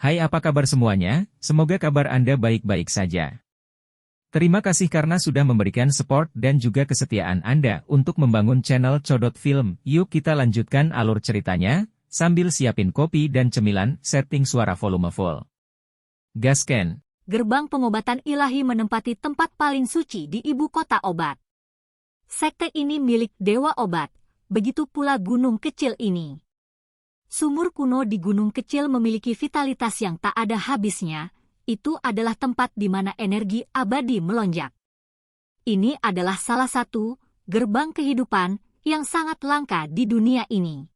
Hai, apa kabar semuanya? Semoga kabar Anda baik-baik saja. Terima kasih karena sudah memberikan support dan juga kesetiaan Anda untuk membangun channel Codot Film. Yuk kita lanjutkan alur ceritanya, sambil siapin kopi dan cemilan, setting suara volume full. Gasken. Gerbang pengobatan ilahi menempati tempat paling suci di ibu kota obat. Sekte ini milik Dewa Obat, begitu pula gunung kecil ini. Sumur kuno di gunung kecil memiliki vitalitas yang tak ada habisnya. Itu adalah tempat di mana energi abadi melonjak. Ini adalah salah satu gerbang kehidupan yang sangat langka di dunia ini.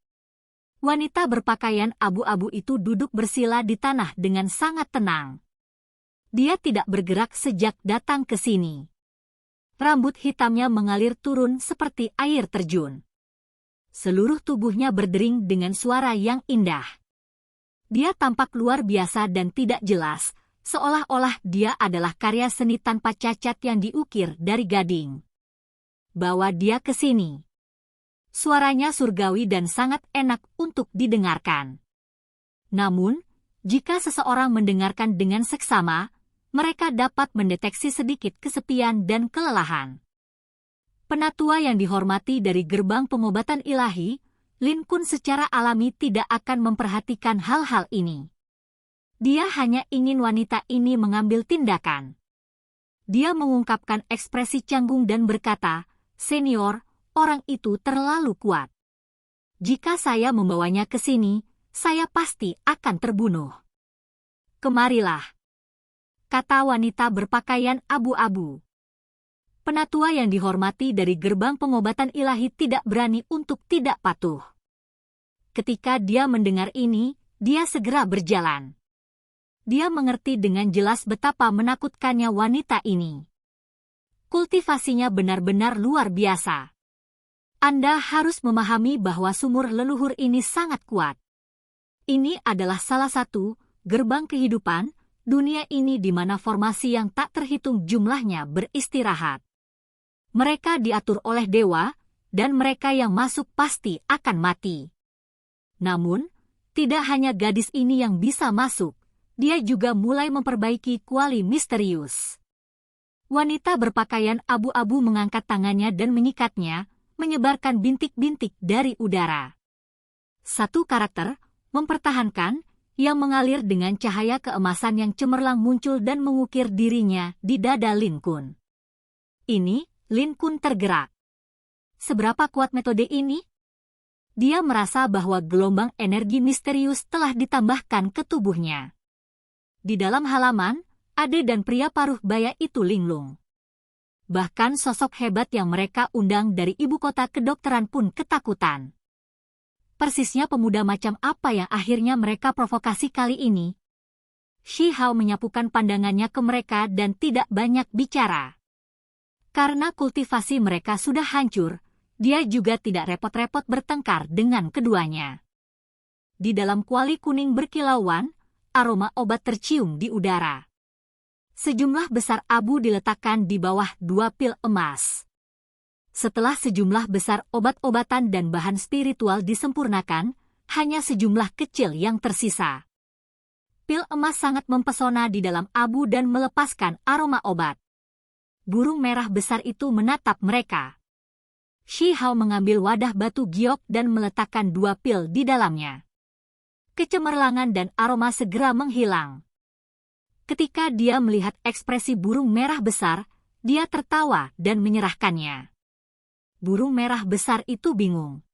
Wanita berpakaian abu-abu itu duduk bersila di tanah dengan sangat tenang. Dia tidak bergerak sejak datang ke sini. Rambut hitamnya mengalir turun seperti air terjun. Seluruh tubuhnya berdering dengan suara yang indah. Dia tampak luar biasa dan tidak jelas, seolah-olah dia adalah karya seni tanpa cacat yang diukir dari gading. Bawa dia ke sini. Suaranya surgawi dan sangat enak untuk didengarkan. Namun, jika seseorang mendengarkan dengan seksama, mereka dapat mendeteksi sedikit kesepian dan kelelahan. Penatua yang dihormati dari gerbang pengobatan ilahi, Lin Kun secara alami tidak akan memperhatikan hal-hal ini. Dia hanya ingin wanita ini mengambil tindakan. Dia mengungkapkan ekspresi canggung dan berkata, "Senior, orang itu terlalu kuat. Jika saya membawanya ke sini, saya pasti akan terbunuh." "Kemarilah," kata wanita berpakaian abu-abu. Penatua yang dihormati dari gerbang pengobatan ilahi tidak berani untuk tidak patuh. Ketika dia mendengar ini, dia segera berjalan. Dia mengerti dengan jelas betapa menakutkannya wanita ini. Kultivasinya benar-benar luar biasa. Anda harus memahami bahwa sumur leluhur ini sangat kuat. Ini adalah salah satu gerbang kehidupan dunia ini di mana formasi yang tak terhitung jumlahnya beristirahat. Mereka diatur oleh dewa, dan mereka yang masuk pasti akan mati. Namun, tidak hanya gadis ini yang bisa masuk. Dia juga mulai memperbaiki kuali misterius. Wanita berpakaian abu-abu mengangkat tangannya dan menyikatnya, menyebarkan bintik-bintik dari udara. Satu karakter, mempertahankan, yang mengalir dengan cahaya keemasan yang cemerlang muncul dan mengukir dirinya di dada Lin Kun. Ini, Lin Kun tergerak. Seberapa kuat metode ini? Dia merasa bahwa gelombang energi misterius telah ditambahkan ke tubuhnya. Di dalam halaman, Ade dan pria paruh baya itu linglung. Bahkan sosok hebat yang mereka undang dari ibu kota kedokteran pun ketakutan. Persisnya pemuda macam apa yang akhirnya mereka provokasi kali ini? Shi Hao menyapukan pandangannya ke mereka dan tidak banyak bicara. Karena kultivasi mereka sudah hancur, dia juga tidak repot-repot bertengkar dengan keduanya. Di dalam kuali kuning berkilauan, aroma obat tercium di udara. Sejumlah besar abu diletakkan di bawah 2 pil emas. Setelah sejumlah besar obat-obatan dan bahan spiritual disempurnakan, hanya sejumlah kecil yang tersisa. Pil emas sangat mempesona di dalam abu dan melepaskan aroma obat. Burung merah besar itu menatap mereka. Shi Hao mengambil wadah batu giok dan meletakkan 2 pil di dalamnya. Kecemerlangan dan aroma segera menghilang. Ketika dia melihat ekspresi burung merah besar, dia tertawa dan menyerahkannya. Burung merah besar itu bingung.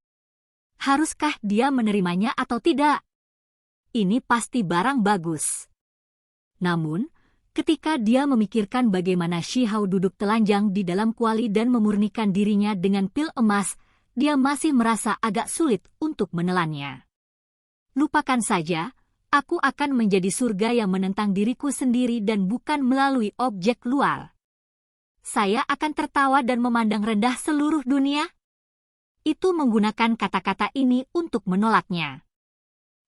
Haruskah dia menerimanya atau tidak? Ini pasti barang bagus. Namun, ketika dia memikirkan bagaimana Shi Hao duduk telanjang di dalam kuali dan memurnikan dirinya dengan pil emas, dia masih merasa agak sulit untuk menelannya. Lupakan saja, aku akan menjadi surga yang menentang diriku sendiri dan bukan melalui objek luar. Saya akan tertawa dan memandang rendah seluruh dunia. Itu menggunakan kata-kata ini untuk menolaknya.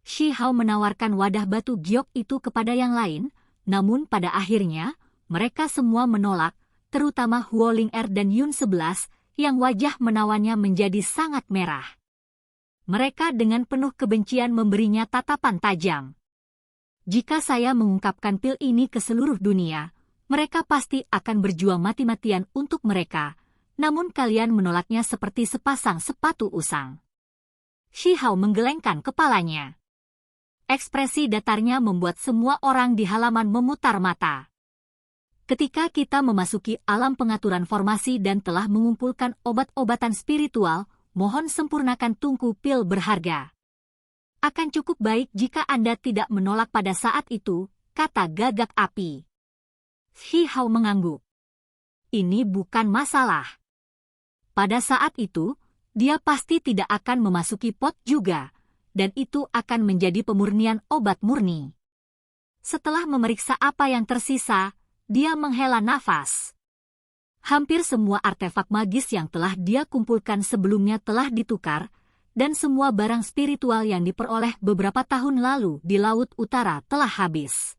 Shi Hao menawarkan wadah batu giok itu kepada yang lain, namun pada akhirnya, mereka semua menolak, terutama Huo Ling Er dan Yun 11, yang wajah menawannya menjadi sangat merah. Mereka dengan penuh kebencian memberinya tatapan tajam. Jika saya mengungkapkan pil ini ke seluruh dunia, mereka pasti akan berjuang mati-matian untuk mereka, namun kalian menolaknya seperti sepasang sepatu usang. Shi Hao menggelengkan kepalanya. Ekspresi datarnya membuat semua orang di halaman memutar mata. Ketika kita memasuki alam pengaturan formasi dan telah mengumpulkan obat-obatan spiritual, mohon sempurnakan tungku pil berharga. Akan cukup baik jika Anda tidak menolak pada saat itu, kata Gagak Api. Shi Hao mengangguk. Ini bukan masalah. Pada saat itu, dia pasti tidak akan memasuki pot juga, dan itu akan menjadi pemurnian obat murni. Setelah memeriksa apa yang tersisa, dia menghela nafas. Hampir semua artefak magis yang telah dia kumpulkan sebelumnya telah ditukar, dan semua barang spiritual yang diperoleh beberapa tahun lalu di Laut Utara telah habis.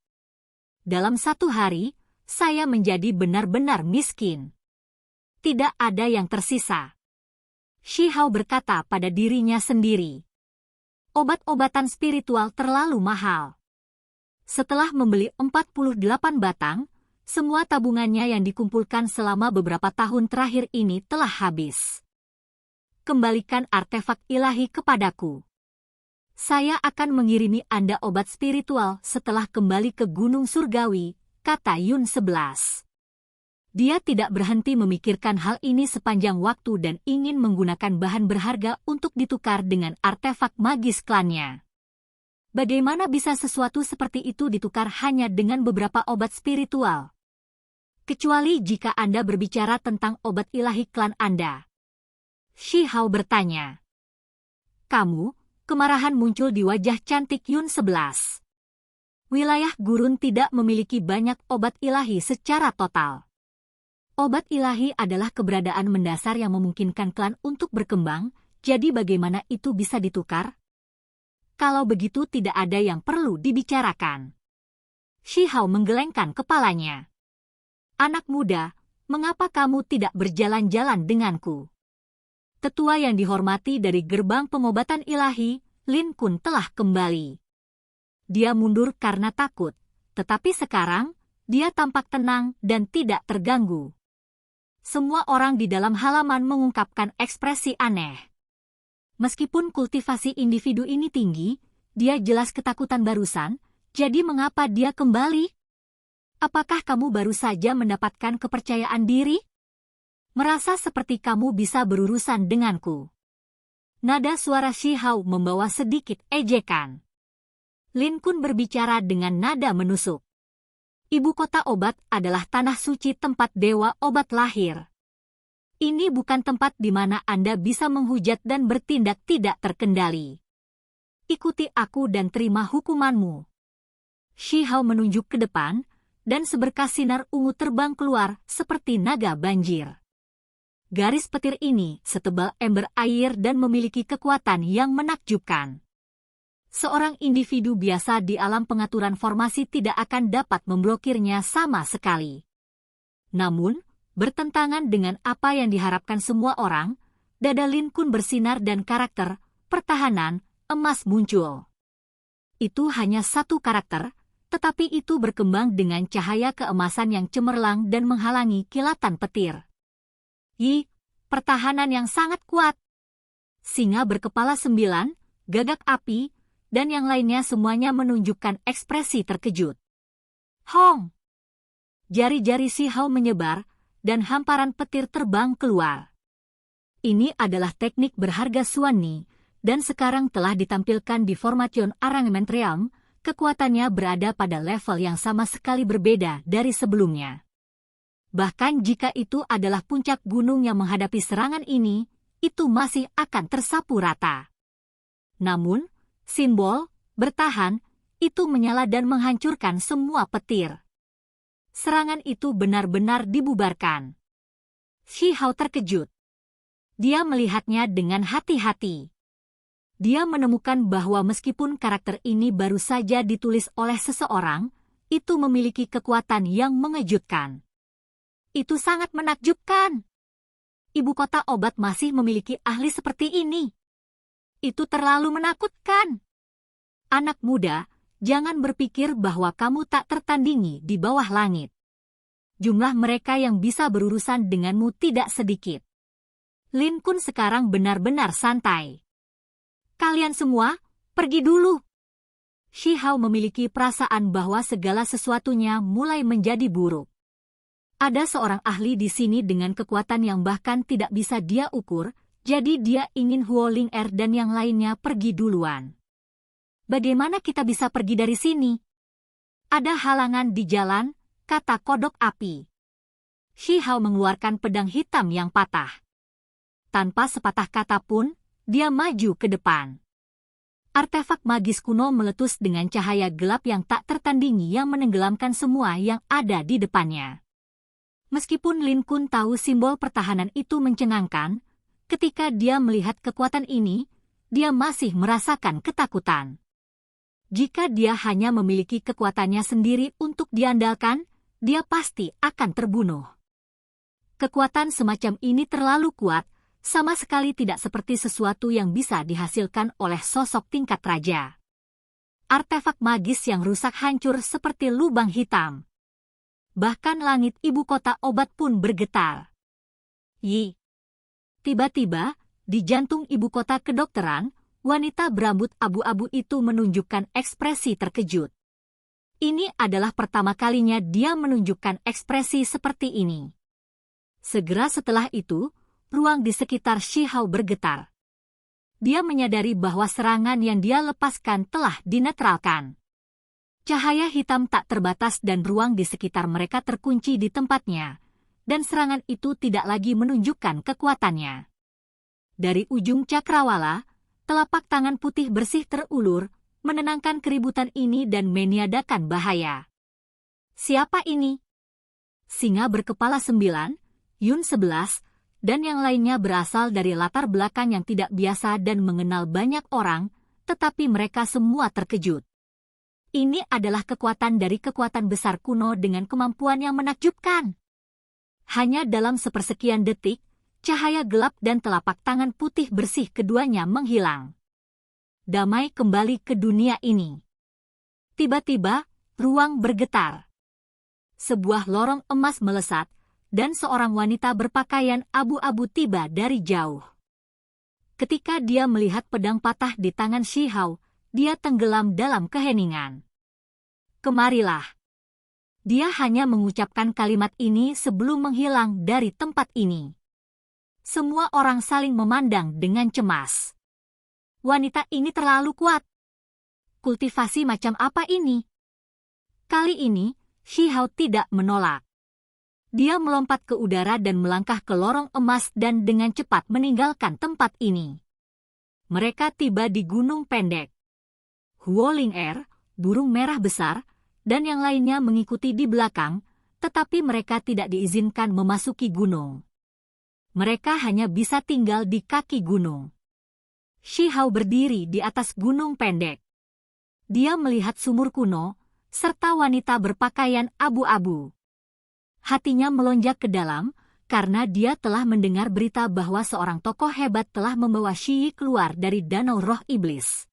Dalam satu hari, saya menjadi benar-benar miskin. Tidak ada yang tersisa. Shi Hao berkata pada dirinya sendiri. Obat-obatan spiritual terlalu mahal. Setelah membeli 48 batang, semua tabungannya yang dikumpulkan selama beberapa tahun terakhir ini telah habis. Kembalikan artefak ilahi kepadaku. Saya akan mengirimi Anda obat spiritual setelah kembali ke Gunung Surgawi, kata Yun 11. Dia tidak berhenti memikirkan hal ini sepanjang waktu dan ingin menggunakan bahan berharga untuk ditukar dengan artefak magis klannya. Bagaimana bisa sesuatu seperti itu ditukar hanya dengan beberapa obat spiritual? Kecuali jika Anda berbicara tentang obat ilahi klan Anda. Shi Hao bertanya. Kemarahan muncul di wajah cantik Yun 11. Wilayah gurun tidak memiliki banyak obat ilahi secara total. Obat ilahi adalah keberadaan mendasar yang memungkinkan klan untuk berkembang, jadi bagaimana itu bisa ditukar? Kalau begitu tidak ada yang perlu dibicarakan. Shi Hao menggelengkan kepalanya. Anak muda, mengapa kamu tidak berjalan-jalan denganku? Tetua yang dihormati dari gerbang pengobatan ilahi, Lin Kun telah kembali. Dia mundur karena takut, tetapi sekarang, dia tampak tenang dan tidak terganggu. Semua orang di dalam halaman mengungkapkan ekspresi aneh. Meskipun kultivasi individu ini tinggi, dia jelas ketakutan barusan, jadi mengapa dia kembali? Apakah kamu baru saja mendapatkan kepercayaan diri? Merasa seperti kamu bisa berurusan denganku. Nada suara Shi Hao membawa sedikit ejekan. Lin Kun berbicara dengan nada menusuk. Ibu kota obat adalah tanah suci tempat dewa obat lahir. Ini bukan tempat di mana Anda bisa menghujat dan bertindak tidak terkendali. Ikuti aku dan terima hukumanmu. Shi Hao menunjuk ke depan, dan seberkas sinar ungu terbang keluar seperti naga banjir. Garis petir ini setebal ember air dan memiliki kekuatan yang menakjubkan. Seorang individu biasa di alam pengaturan formasi tidak akan dapat memblokirnya sama sekali. Namun, bertentangan dengan apa yang diharapkan semua orang, dada Lin Kun bersinar dan karakter, pertahanan, emas muncul. Itu hanya satu karakter, tetapi itu berkembang dengan cahaya keemasan yang cemerlang dan menghalangi kilatan petir. Pertahanan yang sangat kuat. Singa berkepala 9, Gagak Api, dan yang lainnya semuanya menunjukkan ekspresi terkejut. Hong! Jari-jari Shi Hao menyebar, dan hamparan petir terbang keluar. Ini adalah teknik berharga Suanni, dan sekarang telah ditampilkan di Formation Arrangement Realm. Kekuatannya berada pada level yang sama sekali berbeda dari sebelumnya. Bahkan jika itu adalah puncak gunung yang menghadapi serangan ini, itu masih akan tersapu rata. Namun, simbol, bertahan, itu menyala dan menghancurkan semua petir. Serangan itu benar-benar dibubarkan. Shi Hao terkejut. Dia melihatnya dengan hati-hati. Dia menemukan bahwa meskipun karakter ini baru saja ditulis oleh seseorang, itu memiliki kekuatan yang mengejutkan. Itu sangat menakjubkan. Ibu kota obat masih memiliki ahli seperti ini. Itu terlalu menakutkan. Anak muda, Jangan berpikir bahwa kamu tak tertandingi di bawah langit. Jumlah mereka yang bisa berurusan denganmu tidak sedikit. Lin Kun sekarang benar-benar santai. Kalian semua, pergi dulu. Shi Hao memiliki perasaan bahwa segala sesuatunya mulai menjadi buruk. Ada seorang ahli di sini dengan kekuatan yang bahkan tidak bisa dia ukur, jadi dia ingin Huo Ling Er dan yang lainnya pergi duluan. Bagaimana kita bisa pergi dari sini? Ada halangan di jalan, kata kodok api. Shi Hao mengeluarkan pedang hitam yang patah. Tanpa sepatah kata pun, dia maju ke depan. Artefak magis kuno meletus dengan cahaya gelap yang tak tertandingi yang menenggelamkan semua yang ada di depannya. Meskipun Lin Kun tahu simbol pertahanan itu mencengangkan, ketika dia melihat kekuatan ini, dia masih merasakan ketakutan. Jika dia hanya memiliki kekuatannya sendiri untuk diandalkan, dia pasti akan terbunuh. Kekuatan semacam ini terlalu kuat, sama sekali tidak seperti sesuatu yang bisa dihasilkan oleh sosok tingkat raja. Artefak magis yang rusak hancur seperti lubang hitam. Bahkan langit ibu kota obat pun bergetar. Yi. Tiba-tiba, di jantung ibu kota kedokteran, wanita berambut abu-abu itu menunjukkan ekspresi terkejut. Ini adalah pertama kalinya dia menunjukkan ekspresi seperti ini. Segera setelah itu, ruang di sekitar Shi Hao bergetar. Dia menyadari bahwa serangan yang dia lepaskan telah dinetralkan. Cahaya hitam tak terbatas dan ruang di sekitar mereka terkunci di tempatnya, dan serangan itu tidak lagi menunjukkan kekuatannya. Dari ujung cakrawala, telapak tangan putih bersih terulur, menenangkan keributan ini dan meniadakan bahaya. Siapa ini? Singa berkepala 9, Yun 11, dan yang lainnya berasal dari latar belakang yang tidak biasa dan mengenal banyak orang, tetapi mereka semua terkejut. Ini adalah kekuatan dari kekuatan besar kuno dengan kemampuan yang menakjubkan. Hanya dalam sepersekian detik, cahaya gelap dan telapak tangan putih bersih keduanya menghilang. Damai kembali ke dunia ini. Tiba-tiba, ruang bergetar. Sebuah lorong emas melesat, dan seorang wanita berpakaian abu-abu tiba dari jauh. Ketika dia melihat pedang patah di tangan Shi Hao, dia tenggelam dalam keheningan. Kemarilah. Dia hanya mengucapkan kalimat ini sebelum menghilang dari tempat ini. Semua orang saling memandang dengan cemas. Wanita ini terlalu kuat. Kultivasi macam apa ini? Kali ini, Shi Hao tidak menolak. Dia melompat ke udara dan melangkah ke lorong emas dan dengan cepat meninggalkan tempat ini. Mereka tiba di gunung pendek. Huo Ling Er, burung merah besar, dan yang lainnya mengikuti di belakang, tetapi mereka tidak diizinkan memasuki gunung. Mereka hanya bisa tinggal di kaki gunung. Shi Hao berdiri di atas gunung pendek. Dia melihat sumur kuno, serta wanita berpakaian abu-abu. Hatinya melonjak ke dalam, karena dia telah mendengar berita bahwa seorang tokoh hebat telah membawa Shi Yi keluar dari danau roh iblis.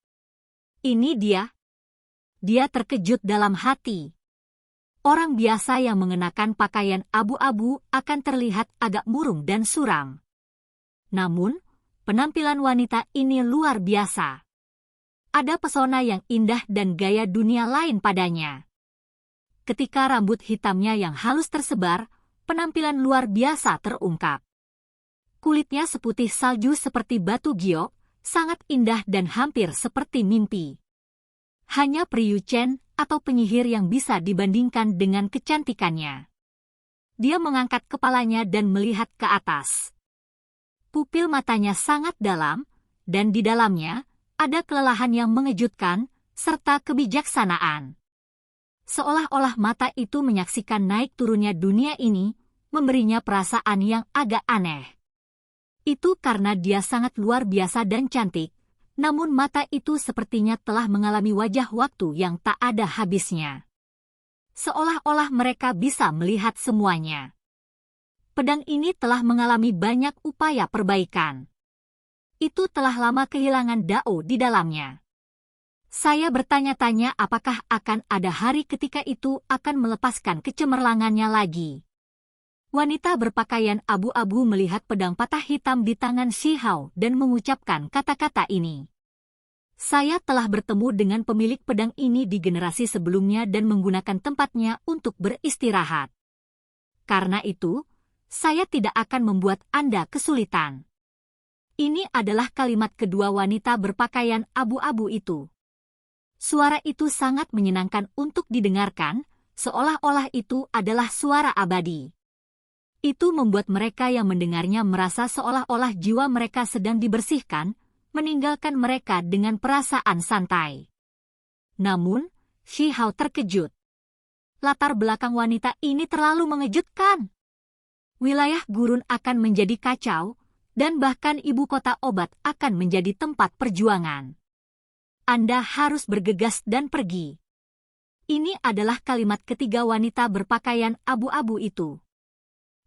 Ini dia. Dia terkejut dalam hati. Orang biasa yang mengenakan pakaian abu-abu akan terlihat agak murung dan suram. Namun, penampilan wanita ini luar biasa. Ada pesona yang indah dan gaya dunia lain padanya. Ketika rambut hitamnya yang halus tersebar, penampilan luar biasa terungkap. Kulitnya seputih salju seperti batu giok, sangat indah dan hampir seperti mimpi. Hanya Priyu Chen atau penyihir yang bisa dibandingkan dengan kecantikannya. Dia mengangkat kepalanya dan melihat ke atas. Pupil matanya sangat dalam, dan di dalamnya ada kelelahan yang mengejutkan, serta kebijaksanaan. Seolah-olah mata itu menyaksikan naik turunnya dunia ini, memberinya perasaan yang agak aneh. Itu karena dia sangat luar biasa dan cantik, namun mata itu sepertinya telah mengalami wajah waktu yang tak ada habisnya. Seolah-olah mereka bisa melihat semuanya. Pedang ini telah mengalami banyak upaya perbaikan. Itu telah lama kehilangan dao di dalamnya. Saya bertanya-tanya apakah akan ada hari ketika itu akan melepaskan kecemerlangannya lagi. Wanita berpakaian abu-abu melihat pedang patah hitam di tangan Shi Hao dan mengucapkan kata-kata ini. Saya telah bertemu dengan pemilik pedang ini di generasi sebelumnya dan menggunakan tempatnya untuk beristirahat. Karena itu, saya tidak akan membuat Anda kesulitan. Ini adalah kalimat kedua wanita berpakaian abu-abu itu. Suara itu sangat menyenangkan untuk didengarkan, seolah-olah itu adalah suara abadi. Itu membuat mereka yang mendengarnya merasa seolah-olah jiwa mereka sedang dibersihkan, meninggalkan mereka dengan perasaan santai. Namun, Shi Hao terkejut. Latar belakang wanita ini terlalu mengejutkan. Wilayah gurun akan menjadi kacau, dan bahkan ibu kota obat akan menjadi tempat perjuangan. Anda harus bergegas dan pergi. Ini adalah kalimat ketiga wanita berpakaian abu-abu itu.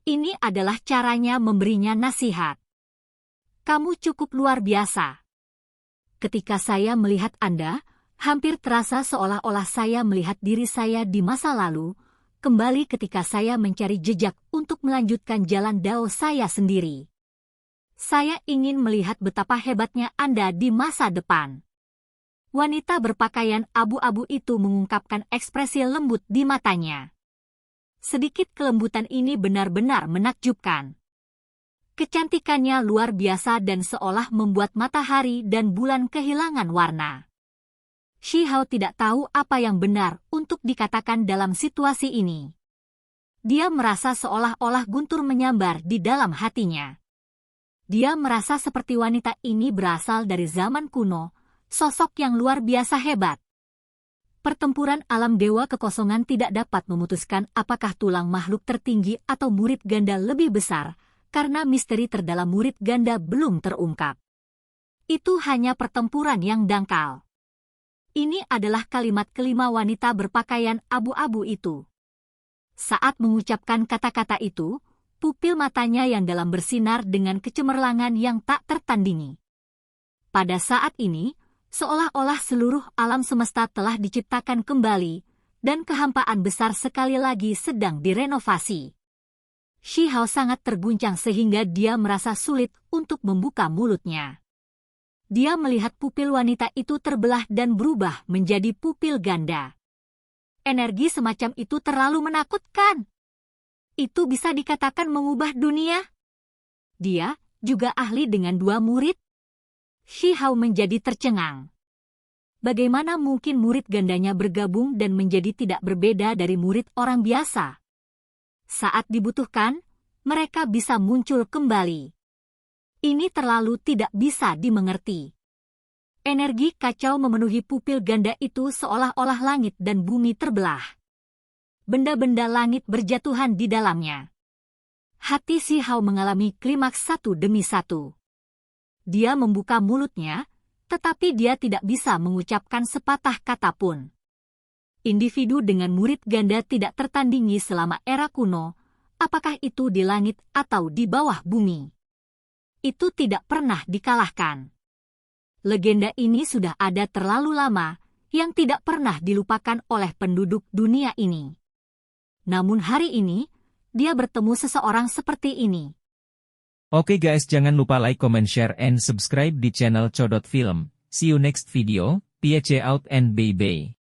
Ini adalah caranya memberinya nasihat. Kamu cukup luar biasa. Ketika saya melihat Anda, hampir terasa seolah-olah saya melihat diri saya di masa lalu, kembali ketika saya mencari jejak untuk melanjutkan jalan dao saya sendiri. Saya ingin melihat betapa hebatnya Anda di masa depan. Wanita berpakaian abu-abu itu mengungkapkan ekspresi lembut di matanya. Sedikit kelembutan ini benar-benar menakjubkan. Kecantikannya luar biasa dan seolah membuat matahari dan bulan kehilangan warna. Shi Hao tidak tahu apa yang benar untuk dikatakan dalam situasi ini. Dia merasa seolah-olah guntur menyambar di dalam hatinya. Dia merasa seperti wanita ini berasal dari zaman kuno, sosok yang luar biasa hebat. Pertempuran alam dewa kekosongan tidak dapat memutuskan apakah tulang makhluk tertinggi atau murid ganda lebih besar, karena misteri terdalam murid ganda belum terungkap. Itu hanya pertempuran yang dangkal. Ini adalah kalimat kelima wanita berpakaian abu-abu itu. Saat mengucapkan kata-kata itu, pupil matanya yang dalam bersinar dengan kecemerlangan yang tak tertandingi. Pada saat ini, seolah-olah seluruh alam semesta telah diciptakan kembali, dan kehampaan besar sekali lagi sedang direnovasi. Shi Hao sangat terguncang sehingga dia merasa sulit untuk membuka mulutnya. Dia melihat pupil wanita itu terbelah dan berubah menjadi pupil ganda. Energi semacam itu terlalu menakutkan. Itu bisa dikatakan mengubah dunia. Dia juga ahli dengan 2 murid. Shi Hao menjadi tercengang. Bagaimana mungkin murid gandanya bergabung dan menjadi tidak berbeda dari murid orang biasa? Saat dibutuhkan, mereka bisa muncul kembali. Ini terlalu tidak bisa dimengerti. Energi kacau memenuhi pupil ganda itu seolah-olah langit dan bumi terbelah. Benda-benda langit berjatuhan di dalamnya. Hati Shi Hao mengalami klimaks satu demi satu. Dia membuka mulutnya, tetapi dia tidak bisa mengucapkan sepatah kata pun. Individu dengan murid ganda tidak tertandingi selama era kuno, apakah itu di langit atau di bawah bumi. Itu tidak pernah dikalahkan. Legenda ini sudah ada terlalu lama, yang tidak pernah dilupakan oleh penduduk dunia ini. Namun hari ini, dia bertemu seseorang seperti ini. Oke guys, jangan lupa like, comment, share, and subscribe di channel Codot Film. See you next video, peace out and bye-bye.